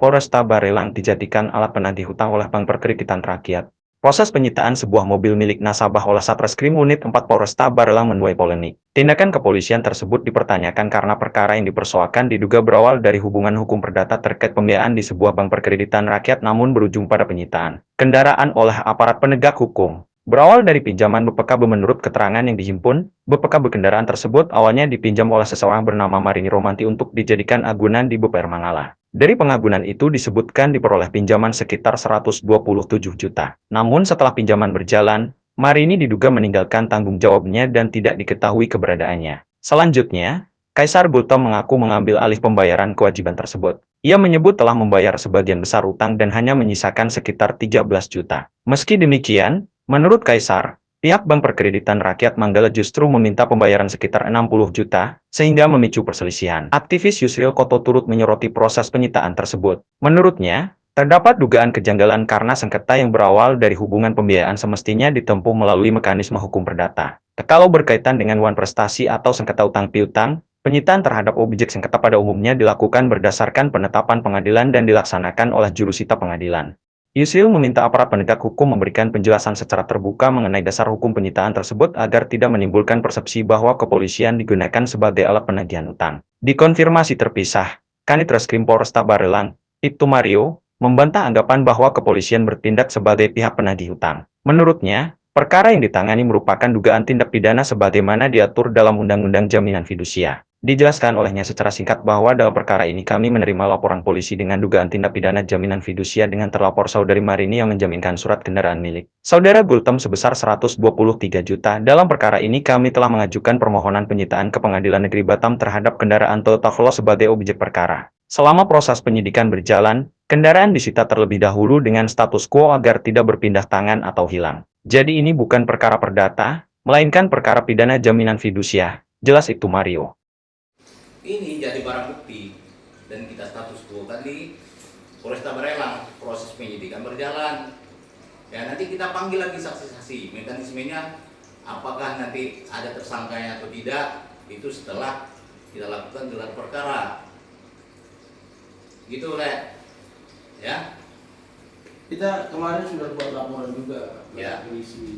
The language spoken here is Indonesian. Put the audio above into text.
Polresta Barelang dijadikan alat penagih hutang oleh Bank Perkreditan Rakyat. Proses penyitaan sebuah mobil milik nasabah oleh Satreskrim Unit 4 Polresta Barelang menuai polemik. Tindakan kepolisian tersebut dipertanyakan karena perkara yang dipersoalkan diduga berawal dari hubungan hukum perdata terkait pembiayaan di sebuah bank perkreditan rakyat namun berujung pada penyitaan kendaraan oleh aparat penegak hukum. Berawal dari pinjaman BPKB menurut keterangan yang dihimpun, BPKB kendaraan tersebut awalnya dipinjam oleh seseorang bernama Marini Romanti untuk dijadikan agunan di BPR Mangala. Dari pengagunan itu disebutkan diperoleh pinjaman sekitar 127 juta. Namun setelah pinjaman berjalan, Marini diduga meninggalkan tanggung jawabnya dan tidak diketahui keberadaannya. Selanjutnya, Kaisar Gultom mengaku mengambil alih pembayaran kewajiban tersebut. Ia menyebut telah membayar sebagian besar utang dan hanya menyisakan sekitar 13 juta. Meski demikian, menurut Kaisar, pihak Bank Perkreditan Rakyat Manggala justru meminta pembayaran sekitar 60 juta, sehingga memicu perselisihan. Aktivis Yusril Koto turut menyoroti proses penyitaan tersebut. Menurutnya, terdapat dugaan kejanggalan karena sengketa yang berawal dari hubungan pembiayaan semestinya ditempuh melalui mekanisme hukum perdata. Kalau berkaitan dengan wan prestasi atau sengketa utang piutang, penyitaan terhadap objek sengketa pada umumnya dilakukan berdasarkan penetapan pengadilan dan dilaksanakan oleh jurusita pengadilan. Yusril meminta aparat penegak hukum memberikan penjelasan secara terbuka mengenai dasar hukum penyitaan tersebut agar tidak menimbulkan persepsi bahwa kepolisian digunakan sebagai alat penagihan utang. Dikonfirmasi terpisah, Kanit Reskrim Polresta Barelang, Ibtu Mario, membantah anggapan bahwa kepolisian bertindak sebagai pihak penagih hutang. Menurutnya, perkara yang ditangani merupakan dugaan tindak pidana sebagaimana diatur dalam Undang-Undang Jaminan Fidusia. Dijelaskan olehnya secara singkat bahwa dalam perkara ini kami menerima laporan polisi dengan dugaan tindak pidana jaminan fidusia dengan terlapor saudari Marini yang menjaminkan surat kendaraan milik saudara Gultom sebesar 123 juta. Dalam perkara ini kami telah mengajukan permohonan penyitaan ke Pengadilan Negeri Batam terhadap kendaraan Toyota Veloz sebagai objek perkara. Selama proses penyidikan berjalan, kendaraan disita terlebih dahulu dengan status quo agar tidak berpindah tangan atau hilang. Jadi ini bukan perkara perdata, melainkan perkara pidana jaminan fidusia, jelas Ibtu Mario. Ini jadi barang bukti dan kita status quo kan di Polresta Barelang, proses penyidikan berjalan. Ya nanti kita panggil lagi saksi-saksi. Mekanismenya apakah nanti ada tersangkanya atau tidak itu setelah kita lakukan gelar perkara. Gitu Le. Ya. Kita kemarin sudah buat laporan juga ke Ya. polisi.